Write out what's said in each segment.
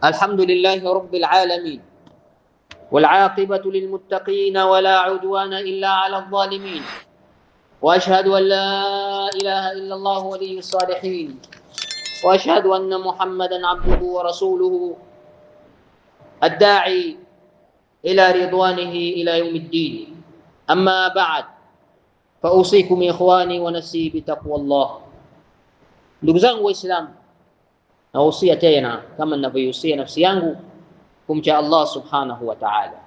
الحمد لله رب العالمين والعاقبة للمتقين ولا عدوان إلا على الظالمين وأشهد أن لا إله إلا الله ولي الصالحين وأشهد أن محمدا عبده ورسوله الداعي إلى رضوانه إلى يوم الدين. أما بعد فأوصيكم إخواني ونفسي بتقوى الله. Ndugu zangu Waislamu, nausia tena kama ninavyohusia nafsi yangu kumcha Allah subhanahu wa ta'ala.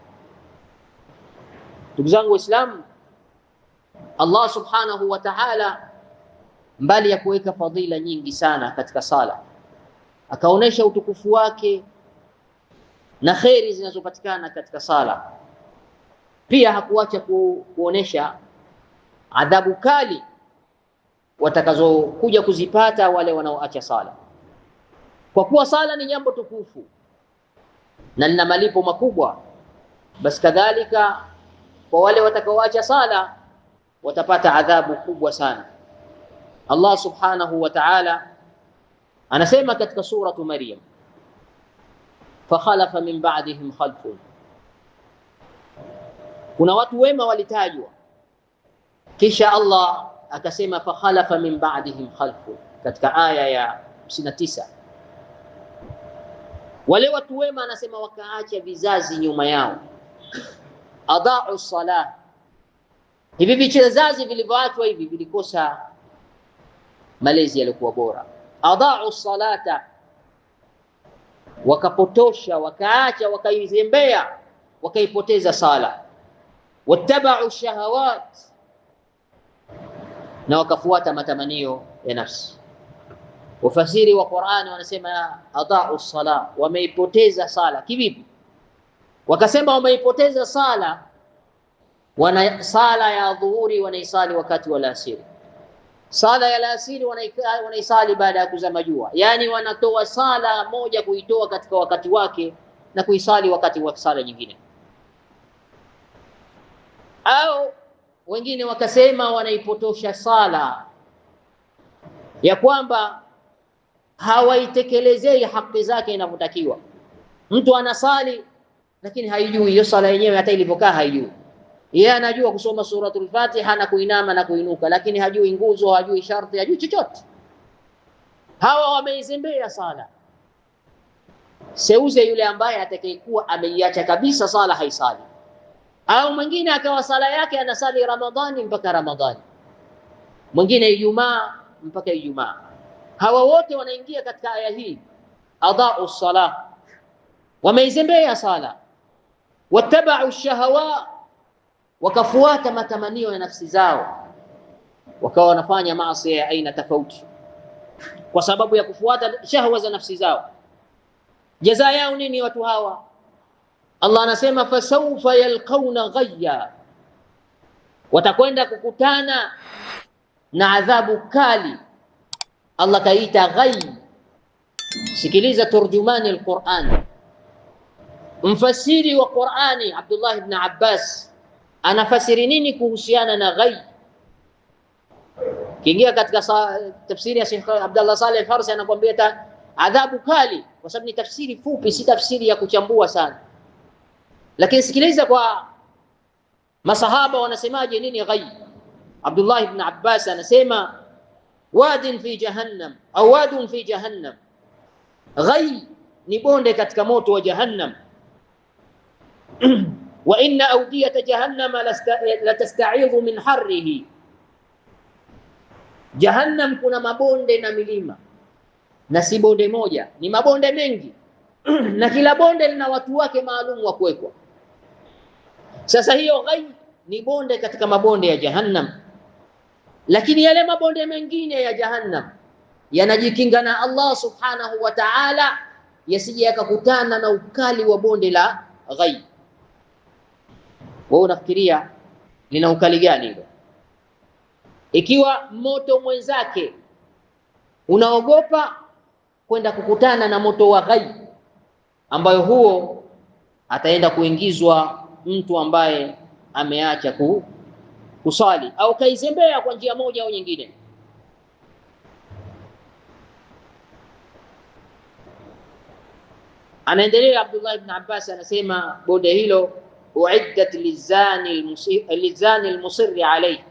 Ndugu zangu Waislamu, Allah subhanahu wa ta'ala mbali ya kuweka fadhila nyingi sana katika sala, akaonesha utukufu wake na khairi zinazopatikana katika sala. Pia hakuacha kuonesha adhabu kali watakazokuja kuzipata wale wanaoacha sala. Kwa kuwa sala ni jambo tukufu na lina malipo makubwa, basi kadhalika kwa wale watakaoacha sala watapata adhabu kubwa sana. Allah subhanahu wa ta'ala anasema katika suratu Maryam, fakhalafa min ba'dihim khalfun. Kuna watu wema walitajwa, kisha Allah akasema fakhalafa min ba'dihim khalfun katika aya ya 59. Wale watu wema anasema wakaacha vizazi nyuma yao, adha'u salah. Hivi vizazi vilivyoachwa hivi vilikosa malezi yaliokuwa bora. Adha'u salata, wakapotosha, wakaacha, wakaizembea, wakaipoteza sala. Wattaba'u shahawat, na wakafuata matamanio ya nafsi. Wafasiri wa Qur'ani wanasema adha'u sala, wameipoteza sala. Kivipi? Wakasema wameipoteza sala, wana sala ya dhuhuri wanaisali wakati wa alasiri, sala ya alasiri wanaisali baada ya kuzama jua. Yani wanatoa sala moja kuitoa katika wakati wake na kuisali wakati wa sala nyingine. Au wengine wakasema wanaipotosha sala ya kwamba hawaitekelezei haki zake inavyotakiwa. Mtu anasali lakini haijui hiyo sala yenyewe hata ilivyokaa haijui. Yeye anajua kusoma suratul Fatiha na kuinama na kuinuka, lakini hajui nguzo, hajui sharti, hajui chochote. Hawa wameizembea sala. Seuze yule ambaye atakayekuwa ameiacha kabisa sala haisali. Au mwingine akawa sala yake anasali Ramadhani mpaka Ramadhani, mwingine Ijumaa mpaka Ijumaa. Hawa wote wanaingia katika aya hii, adha'u salah, wameizembea sala. Wattaba'u shahawa, wakafuata matamanio ya nafsi zao, wakawa wanafanya maasi ya aina tofauti kwa sababu ya kufuata shahwa za nafsi zao. Jaza yao nini watu hawa? Allah anasema fasawfa yalqawna ghayya, watakwenda kukutana na adhabu kali. Allah kaita ghayy. Sikiliza turjumani al-Qur'an, mfasiri wa Qur'ani Abdullah ibn Abbas anafasiri nini kuhusiana na ghayy. Kiingia katika tafsiri ya Sheikh Abdullah Saleh Al-Farsi anakuambia adhabu kali, kwa sababu ni tafsiri fupi, si tafsiri ya kuchambua sana. Lakini sikiliza kwa masahaba wanasemaje nini ghayy. Abdullah ibn Abbas anasema wadin fi jahannam au wadun fi jahannam. Ghayy ni bonde katika moto wa jahannam. Wa inna awdiyata jahannam la tasta'idhu min harrihi. Jahannam kuna mabonde na milima, na si bonde moja, ni mabonde mengi na kila bonde lina watu wake maalum wa kuwekwa. Sasa hiyo ghayy ni bonde katika mabonde ya jahannam, lakini yale mabonde mengine ya jahannam yanajikinga na Allah subhanahu wa ta'ala yasije yakakutana na ukali wa bonde la ghayy. Wewe unafikiria lina ukali gani hilo? Ikiwa moto mwenzake unaogopa kwenda kukutana na moto wa ghayy, ambayo huo ataenda kuingizwa mtu ambaye ameacha kusali au kaizembea kwa njia moja au nyingine. Anaendelea Abdullah ibn Abbas anasema bonde hilo uiddat lizani almusirri alayhi,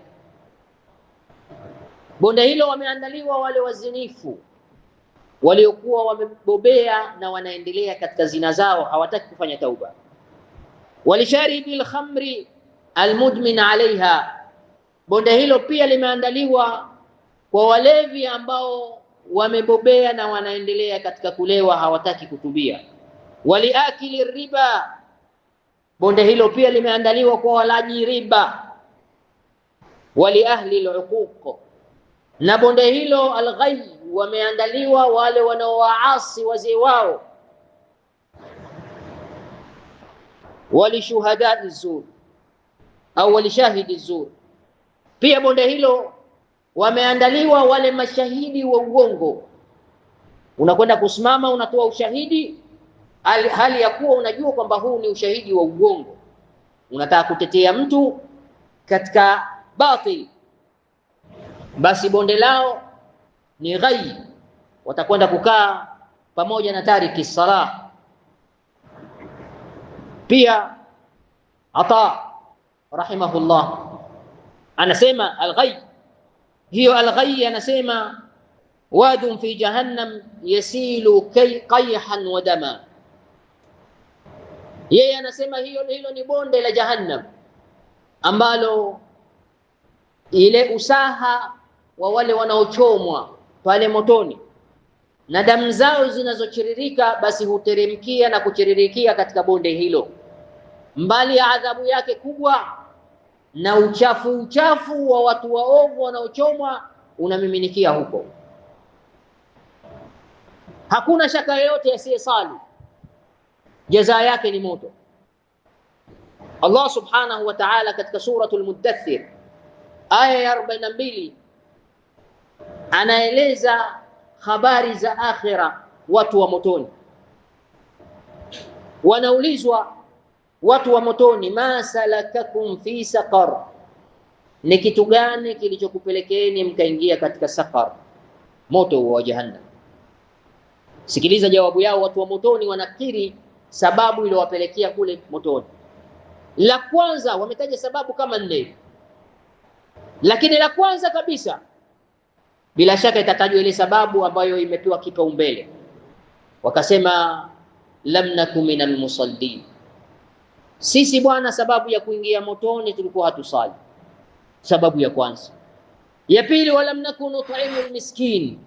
bonde hilo wameandaliwa wale wazinifu waliokuwa wamebobea na wanaendelea katika zina zao, hawataki kufanya tauba. Walisharibi alkhamri almudmin alaiha, bonde hilo pia limeandaliwa kwa walevi ambao wamebobea na wanaendelea katika kulewa, hawataki kutubia. Waliakili riba, bonde hilo pia limeandaliwa kwa walaji riba. Wali ahli aluquq, na bonde hilo alghayy, wameandaliwa wale wanaowaasi wazee wao. Wali shuhadai zur au wali shahidi zur, pia bonde hilo wameandaliwa wale mashahidi wa uongo. Unakwenda kusimama unatoa ushahidi hali ya kuwa unajua kwamba huu ni ushahidi wa uongo, unataka kutetea mtu katika batil, basi bonde lao ni ghayy, watakwenda kukaa pamoja na tariki salah. Pia Ata rahimahullah anasema alghayy, hiyo alghayy anasema wadun fi jahannam yasilu qayhan wa dama. Yeye anasema hilo ni bonde la jahannam ambalo ile usaha wa wale wanaochomwa pale motoni na damu zao zinazochiririka basi huteremkia na kuchiririkia katika bonde hilo. Mbali ya adhabu yake kubwa na uchafu wa watu waovu wanaochomwa unamiminikia huko. Hakuna shaka yoyote asiyesali jaza yake ni moto. Allah subhanahu wa ta'ala katika suratul Muddathir aya ya 42 anaeleza habari za akhira. Watu wa motoni wanaulizwa, watu wa motoni, ma salakakum fi saqar, ni kitu gani kilichokupelekeeni mkaingia katika saqar, moto wa jahannam? Sikiliza jawabu yao. Watu wa motoni wanakiri sababu iliyowapelekea kule motoni. La kwanza, wametaja sababu kama 4, lakini la kwanza kabisa bila shaka itatajwa ile sababu ambayo imepewa kipaumbele. Wakasema lam nakum minal musallin, sisi bwana, sababu ya kuingia motoni tulikuwa hatusali. Sababu ya kwanza. Ya pili, walam nakun nut'imul miskin,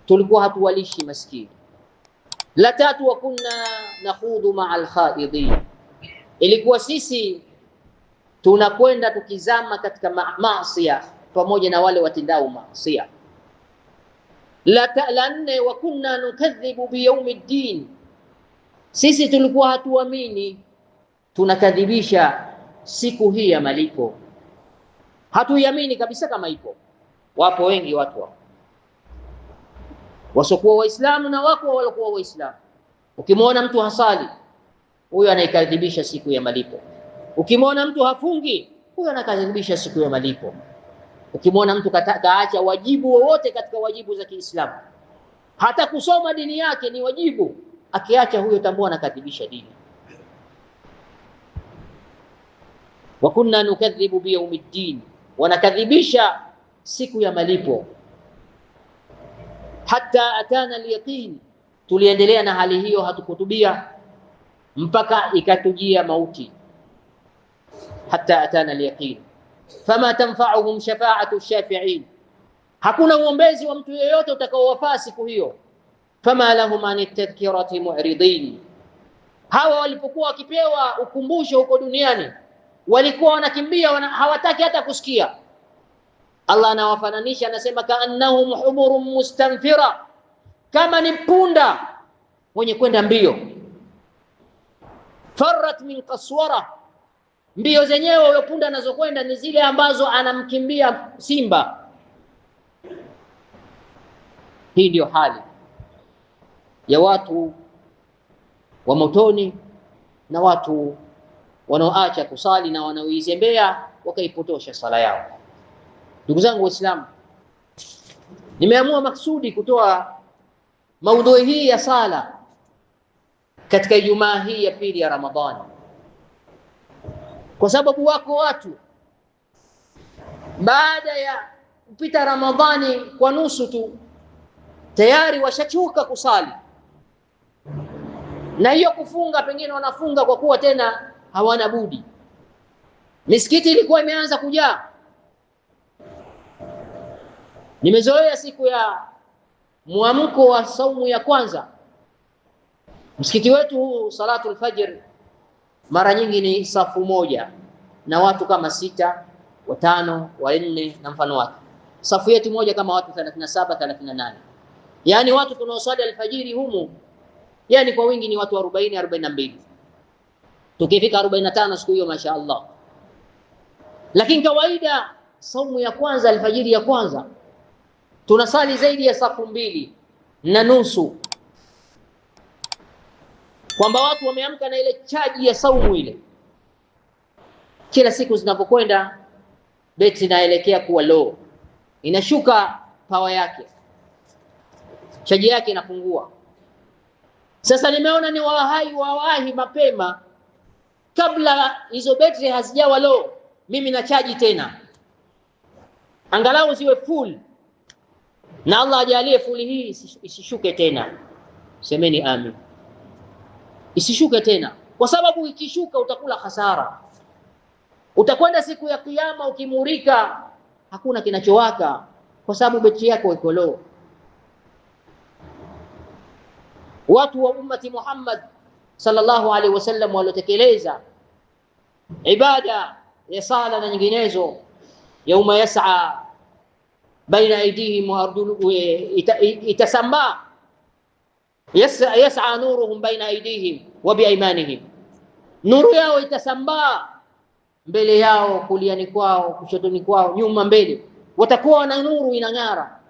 tulikuwa hatuwalishi maskini. La tatu, wa kunna nakhudu ma'al khaidin, ilikuwa sisi tunakwenda tukizama katika maasi pamoja na wale watendao maasi. La nne, wa kunna nukadhibu biyaumiddin, sisi tulikuwa hatuamini, tunakadhibisha siku hii ya malipo, hatuiamini kabisa kama ipo. Wapo wengi watu wasokuwa waislamu na wako walikuwa waislamu. Ukimwona mtu hasali, huyo anaikadhibisha siku ya malipo. Ukimwona mtu hafungi, huyo anakadhibisha siku ya malipo. Ukimwona mtu kaacha wajibu wowote katika wajibu za Kiislamu, hata kusoma dini yake ni wajibu, akiacha huyo tambua anakadhibisha dini. Wa kunna nukadhibu biyaumiddin, wanakadhibisha siku ya malipo. Hatta atana alyaqin, tuliendelea na hali hiyo, hatukutubia mpaka ikatujia mauti. Hatta atana alyaqin fama tanfa'uhum shafa'atu shafi'in, hakuna uombezi wa mtu yeyote utakaowafaa siku hiyo. Fama lahum anit tadhkirati mu'ridin, hawa walipokuwa wakipewa ukumbusho huko duniani walikuwa wanakimbia, hawataki hata kusikia. Allah anawafananisha, anasema kaannahum humurun mustanfira, kama ni punda mwenye kwenda mbio. Farrat min qaswara, mbio zenyewe huyo punda anazokwenda ni zile ambazo anamkimbia simba. Hii ndio hali ya watu wa motoni na watu wanaoacha kusali na wanaoizembea wakaipotosha sala yao. Ndugu zangu Waislamu, nimeamua maksudi kutoa maudhui hii ya sala katika Ijumaa hii ya pili ya Ramadhani, kwa sababu wako watu baada ya kupita Ramadhani kwa nusu tu tayari washachoka kusali, na hiyo kufunga pengine wanafunga kwa kuwa tena hawana budi. Misikiti ilikuwa imeanza kujaa. Nimezoea siku ya muamko wa saumu ya kwanza, msikiti wetu huu salatul fajr mara nyingi ni safu moja na watu kama 6, 5, 4 na mfano wake. Safu yetu moja kama watu 37, 38. Yani watu tunaosali alfajiri humu yani kwa wingi ni watu 40, 42. Tukifika 45 siku hiyo mashaallah. Lakini kawaida saumu ya kwanza, alfajiri ya kwanza, tunasali zaidi ya safu 2.5, kwamba watu wameamka na ile chaji ya saumu ile. Kila siku zinapokwenda beti inaelekea kuwa low, inashuka power yake, chaji yake inapungua. Sasa nimeona ni wawahi mapema kabla hizo betri hazijawa low, mimi na chaji tena angalau ziwe full, na Allah ajalie full hii isishuke tena. Semeni amin. Isishuke tena, kwa sababu ikishuka utakula hasara. Utakwenda siku ya kiyama ukimurika hakuna kinachowaka, kwa sababu betri yako iko low. Watu wa ummati Muhammad sallallahu alaihi wasallam waliotekeleza ibada ya sala na nyinginezo, yauma yas'a baina aydihim wa arjulihim, itasamba yas'a nuruhum baina aydihim wa biaymanihim, nuru yao itasambaa mbele yao, kuliani kwao, kushotoni kwao, nyuma, mbele, watakuwa na nuru inang'ara.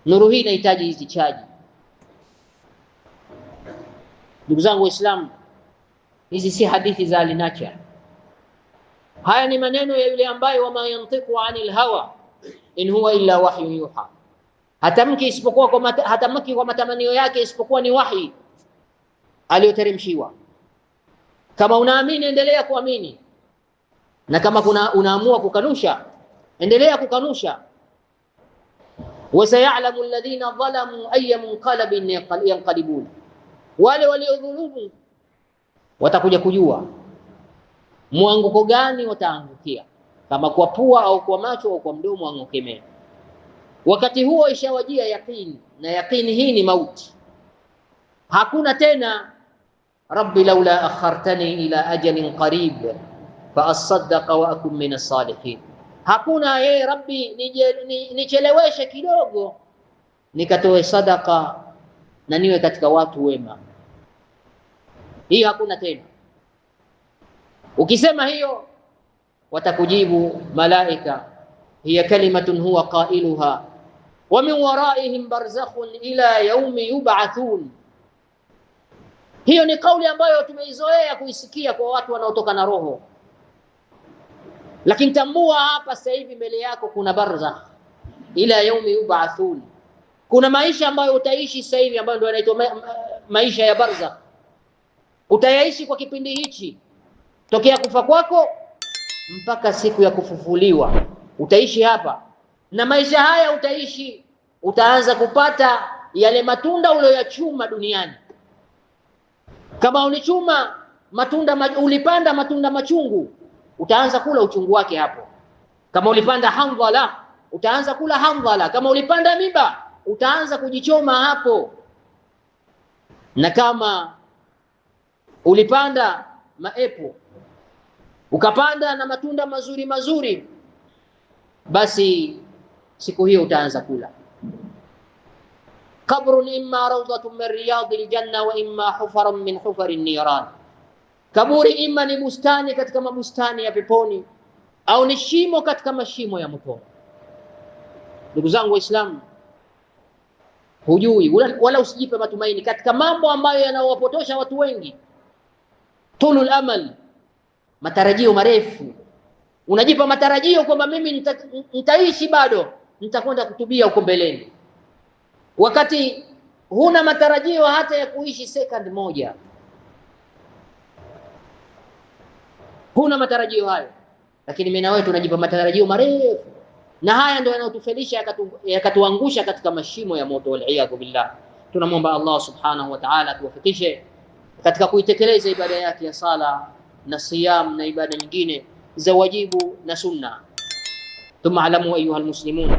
Nuru hii inahitaji hizi chaji. Ndugu zangu Waislamu, hizi si hadithi za alinacha. Haya ni maneno ya yule ambaye wama yantiqu anil hawa in huwa illa wahyun yuha, hatamki kwa matamanio yake isipokuwa ni wahi aliyoteremshiwa. Kama unaamini endelea kuamini, na kama unaamua kukanusha endelea kukanusha. Wasayalamu alladhina dhalamu ayya munqalabin yanqalibun, wale waliodhulumu watakuja kujua mwanguko gani wataangukia, kama kwa pua au kwa macho au kwa mdomo angukemea. Wakati huo ishawajia yaqini, na yaqini hii ni mauti. Hakuna tena rabbi laula akhartani ila ajalin qarib fa asaddaqa wa akun min as-salihin. Hakuna rabbi nicheleweshe kidogo nikatoe sadaka na niwe katika watu wema. Hii hakuna tena. Ukisema hiyo watakujibu malaika, hiya kalimatun huwa qailuha wa min waraihim barzakhun ila yaumi yub'athun. Hiyo ni kauli ambayo tumeizoea kuisikia kwa watu wanaotoka na roho, lakini tambua hapa sasa hivi mbele yako kuna barzakh ila yaumi yub'athun. Kuna maisha ambayo utaishi sasa hivi ambayo ndio yanaitwa maisha ya barzakh. Utayaishi kwa kipindi hichi tokea kufa kwako mpaka siku ya kufufuliwa, utaishi hapa, na maisha haya utaishi, utaanza kupata yale matunda uliyoyachuma duniani. Kama ulichuma matunda, ulipanda matunda machungu, utaanza kula uchungu wake hapo. Kama ulipanda hamdhala, utaanza kula hamdhala. Kama ulipanda miba, utaanza kujichoma hapo. Na kama ulipanda maepo, ukapanda na matunda mazuri mazuri, basi siku hiyo utaanza kula. Qabrun imma rawdatun min riyadil janna wa imma hufarun min hufarin niran. Kaburi imma ni bustani katika mabustani ya peponi, au ni shimo katika mashimo ya motoni. Ndugu zangu Waislamu, hujui wala usijipe matumaini katika mambo ambayo yanawapotosha watu wengi. Tulul amal, matarajio marefu. Unajipa matarajio kwamba mimi nitaishi bado, nitakwenda kutubia huko mbeleni. Wakati huna matarajio hata ya kuishi second moja, huna matarajio hayo, lakini mimi na wewe tunajipa matarajio marefu, na haya ndio yanayotufelisha yakatuangusha katika mashimo ya moto, waliyadhu billah. Tunamwomba Allah subhanahu wa ta'ala tuwafikishe katika kuitekeleza ibada yake ya sala na siyam na ibada nyingine za wajibu na sunna. Thumma alamu ayuha almuslimun